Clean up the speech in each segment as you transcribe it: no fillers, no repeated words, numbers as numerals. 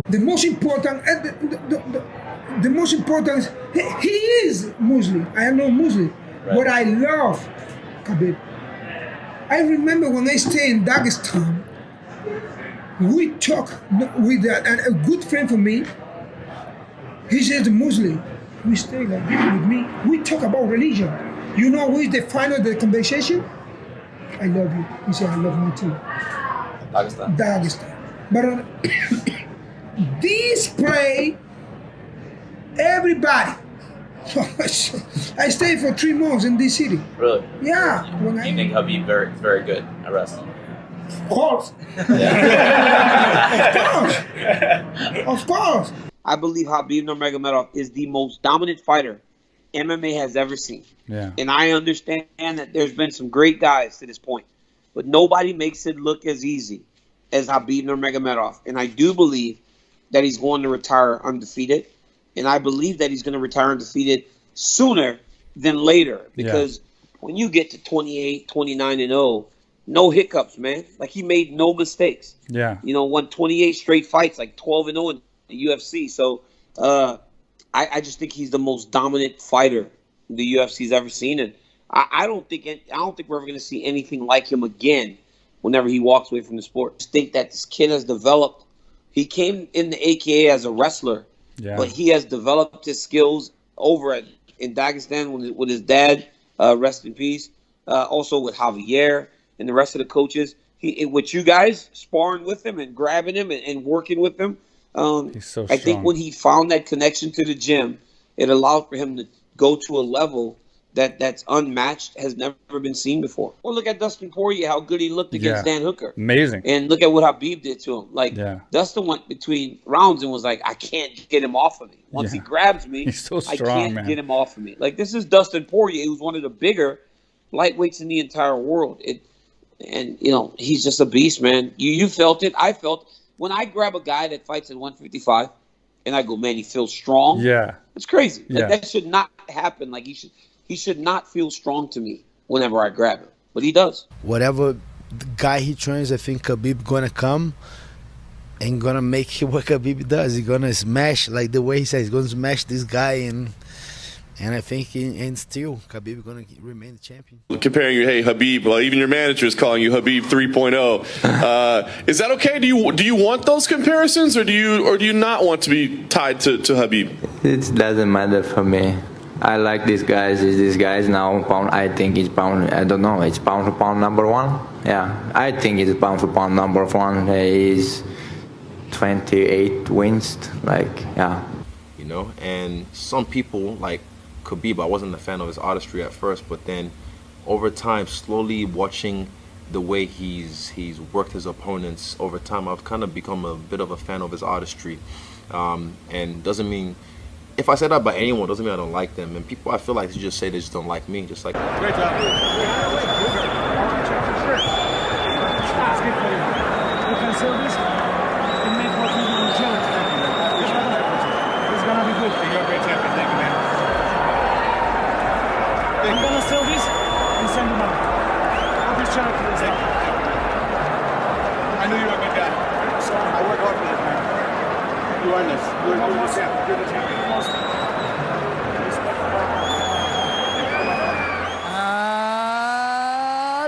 The most important, the most important, he is Muslim. I am not Muslim, right. But I love Khabib. I remember when I stayed in Dagestan, we talk with a good friend for me. He says Muslim. We stay like this with me. We talk about religion. You know who is the final of the conversation? I love you. He said, I love you too. Dagestan. But this play, everybody. I stayed for 3 months in this city. Really? Yeah. You think Khabib very good at wrestling? Of course. Of course. I believe Khabib Nurmagomedov is the most dominant fighter MMA has ever seen. Yeah. And I understand that there's been some great guys to this point, but nobody makes it look as easy as Khabib Nurmagomedov. And I do believe that he's going to retire undefeated. And I believe that he's going to retire undefeated sooner than later. Because when you get to 28, 29-0, no hiccups, man. Like, he made no mistakes. Yeah. You know, won 28 straight fights, like 12-0 in the UFC. So I just think he's the most dominant fighter the UFC's ever seen. And I don't think we're ever going to see anything like him again whenever he walks away from the sport. I just think that this kid has developed. He came in the AKA as a wrestler. Yeah. But he has developed his skills over in Dagestan with his dad, rest in peace. Also with Javier and the rest of the coaches. With you guys sparring with him and grabbing him and working with him. He's so strong. I think when he found that connection to the gym, it allowed for him to go to a level that's unmatched, has never been seen before. Well, look at Dustin Poirier, how good he looked against Dan Hooker. Amazing. And look at what Khabib did to him. Like, Dustin went between rounds and was like, I can't get him off of me. Once he grabs me, he's so strong, I can't get him off of me. Like, this is Dustin Poirier, who's one of the bigger lightweights in the entire world. And, you know, he's just a beast, man. You felt it. I felt when I grab a guy that fights at 155 and I go, man, he feels strong. Yeah. It's crazy. Like, that should not happen. Like, he should not feel strong to me whenever I grab him. But he does. Whatever guy he trains, I think Khabib gonna come and gonna make what Khabib does. He's gonna smash, like the way he says, he's gonna smash this guy, and I think and still Khabib gonna remain the champion. Comparing you, hey Khabib, well, even your manager is calling you Khabib 3.0. Is that okay? Do you want those comparisons, or do you not want to be tied to Khabib? It doesn't matter for me. I like these guys. These guys now pound. I think it's pound. I don't know. It's pound for pound number one. Yeah, I think it's pound for pound number one. He's 28 wins. Like, yeah. You know, and some people like Khabib, I wasn't a fan of his artistry at first, but then over time, slowly watching the way he's worked his opponents over time, I've kind of become a bit of a fan of his artistry. And doesn't mean, if I say that about anyone, doesn't mean I don't like them. And people, I feel like you just say they just don't like me. Just like, great job. It's good for you. You can sell this and make what you want to sell. It's gonna be good. You're a great champion. Thank you, man. I'm gonna sell this and send them out. I'll be trying to this. I knew you were a good guy. So I work hard for this, man. You earn this. You're the champion.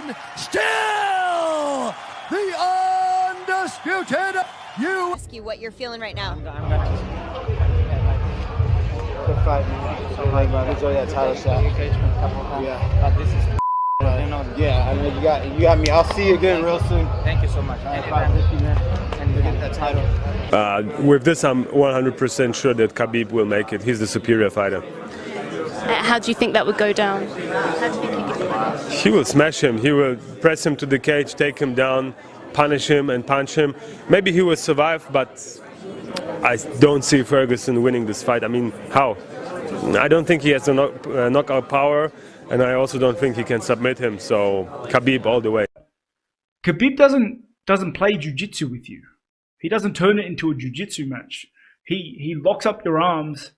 And still the undisputed Ask you what you're feeling right now. Good fight, man. So like, man, enjoy that title shot. Yeah. This is yeah, I mean, you got me. I'll see you again real soon. Thank you so much. Thank you, man. And we get that title. With this, I'm 100% sure that Khabib will make it. He's the superior fighter. How do you think that would go down? How do you think he could do that? He will smash him. He will press him to the cage, take him down, punish him and punch him. Maybe he will survive, but I don't see Ferguson winning this fight. I mean, how? I don't think he has a knockout power, and I also don't think he can submit him. So Khabib all the way. Khabib doesn't play jiu-jitsu with you. He doesn't turn it into a jiu-jitsu match. He locks up your arms.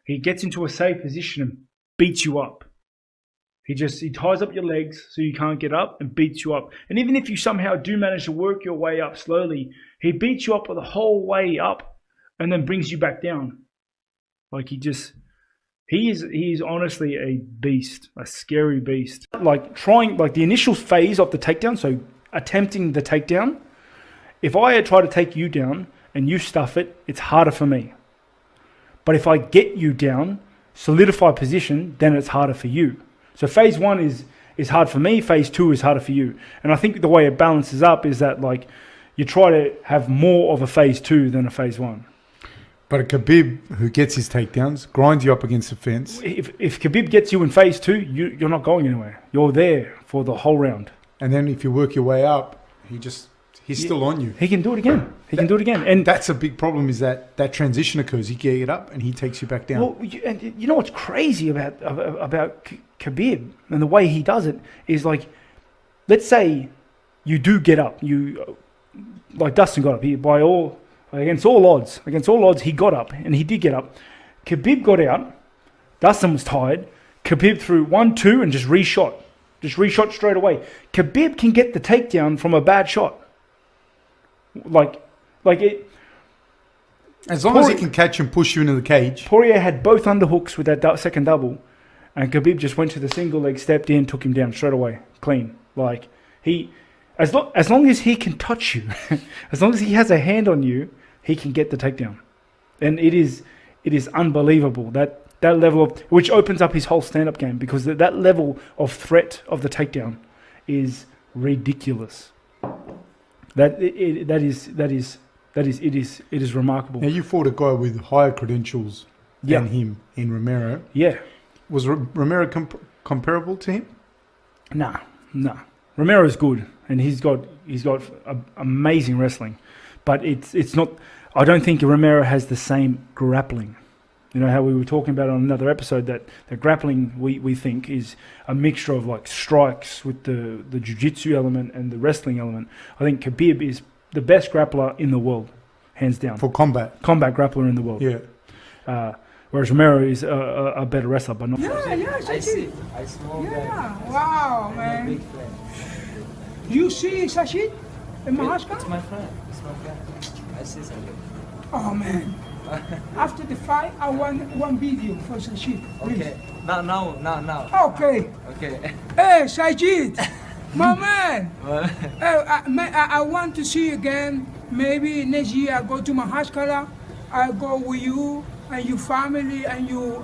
He gets into a safe position and beats you up. He ties up your legs so you can't get up and beats you up. And even if you somehow do manage to work your way up slowly, he beats you up the whole way up and then brings you back down. Like he is honestly a beast, a scary beast. Like the initial phase of the takedown, so attempting the takedown, if I try to take you down and you stuff it, it's harder for me. But if I get you down, solidify position, then it's harder for you. So phase 1 is hard for me, phase 2 is harder for you. And I think the way it balances up is that like you try to have more of a phase 2 than a phase 1. But a Khabib who gets his takedowns, grinds you up against the fence. If Khabib gets you in phase 2, you're not going anywhere. You're there for the whole round. And then if you work your way up, he's still on you. He can do it again. Can do it again. And that's a big problem, is that transition occurs. He get up and he takes you back down. Well, and you know what's crazy about Khabib and the way he does it is like, let's say you do get up. You like Dustin got up. Against all odds, he got up, and he did get up. Khabib got out. Dustin was tired. Khabib threw 1-2 and just reshot straight away. Khabib can get the takedown from a bad shot. As long as he can catch and push you into the cage. Poirier had both underhooks with that second double, and Khabib just went to the single leg, stepped in, took him down straight away, clean. Like as long as he can touch you, as long as he has a hand on you, he can get the takedown, and it is unbelievable that level of, which opens up his whole stand-up game, because that level of threat of the takedown is ridiculous. It is remarkable. Now you fought a guy with higher credentials than him in Romero. Yeah. Was Romero comparable to him? Nah. Romero's good, and he's got amazing wrestling, but it's not. I don't think Romero has the same grappling. You know how we were talking about on another episode that the grappling we think is a mixture of like strikes with the jiu-jitsu element and the wrestling element. I think Khabib is the best grappler in the world, hands down. For combat grappler in the world. Yeah. Whereas Romero is a better wrestler, but not. I see. I smoke. Wow, man. You see Sashid in Mahaska? It's my friend. I see something. Oh man. After the fight, I want one video for Sashid. Okay. Now. Okay. Okay. Hey, Sashid, my man. I want to see you again. Maybe next year I go to Mahaskala. I go with you and your family and your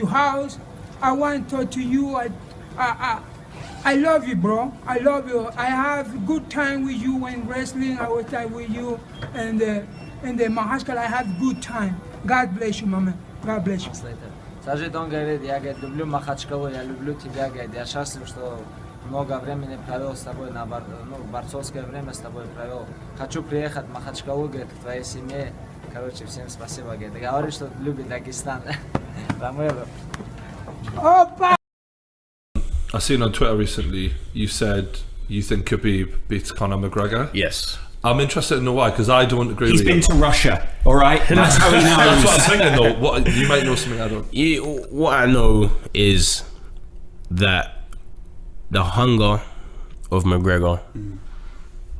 house. I want to talk to you. I love you, bro. I love you. I have good time with you when wrestling. I was time with you, and the Mahaskal. I have good time. God bless you, mama. God bless you. Сажид, он говорит, я люблю Махачкалу, я люблю тебя, говорит, я счастлив, что много времени провел с тобой, борцовское время с тобой провел. Хочу приехать в Махачкалу, говорит, к твоей семье. Короче, всем спасибо, говорит. Говорит, что любит Дагестан. Ромеро. Опа! I seen on Twitter recently you said you think Khabib beats Conor McGregor. Yes. I'm interested to know why, because I don't agree with you. He's been to Russia, all right? That's how he knows. That's what I'm thinking, though. You might know something I don't. What I know is that the hunger of McGregor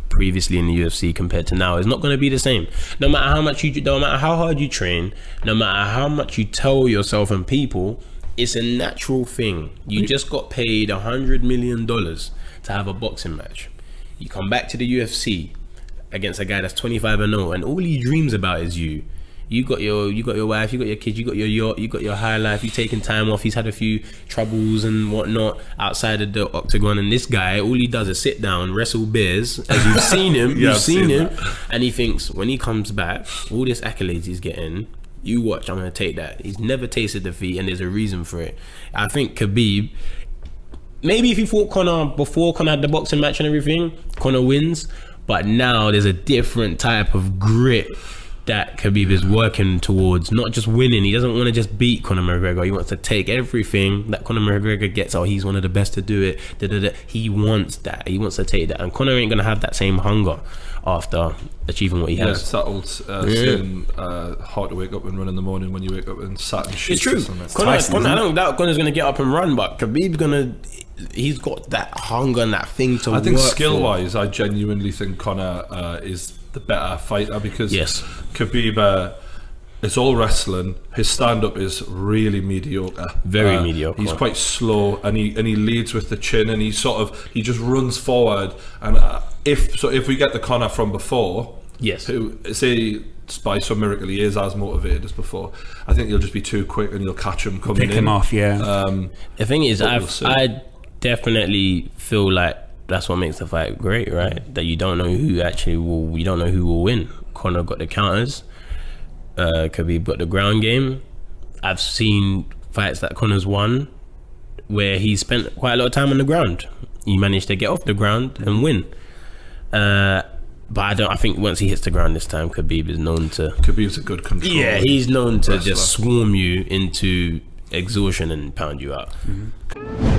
previously in the UFC compared to now is not going to be the same. No matter how hard you train, no matter how much you tell yourself and people, it's a natural thing. You just got paid $100 million to have a boxing match. You come back to the UFC against a guy that's 25-0, and all he dreams about is you. You got your wife, you got your kids, you got your yacht, you got your high life. You taking time off. He's had a few troubles and whatnot outside of the octagon, and this guy, all he does is sit down, wrestle bears. As you've seen him, you've seen him, and he thinks when he comes back, all this accolades he's getting. You watch, I'm going to take that. He's never tasted defeat, and there's a reason for it. I think Khabib, maybe if he fought Conor before Conor had the boxing match and everything, Conor wins. But now there's a different type of grit that Khabib is working towards. Not just winning. He doesn't want to just beat Conor McGregor. He wants to take everything that Conor McGregor gets. Oh, he's one of the best to do it. He wants that. He wants to take that. And Conor ain't going to have that same hunger after achieving what he has. It's that old saying, hard to wake up and run in the morning when you wake up and sat and shit. It's true. Conor, I don't doubt Conor's going to get up and run, but Khabib's going to... he's got that hunger and that thing to. I think work skill-wise, I genuinely think Conor is the better fighter because Khabib. It's all wrestling. His stand-up is really mediocre. Very mediocre. He's quite slow, and he leads with the chin, and he just runs forward. And if we get the Conor from before, who say by some miracle he is as motivated as before, I think he'll just be too quick, and you'll catch him coming in. Pick him off, yeah. The thing is, I definitely feel like that's what makes the fight great, right? That you don't know who will win. Conor got the counters. Khabib got the ground game. I've seen fights that Conor's won where he spent quite a lot of time on the ground. He managed to get off the ground and win. But I think once he hits the ground this time, Khabib is known to. Khabib's a good controller. Yeah, he's known to just swarm you into exhaustion and pound you out. Mm-hmm.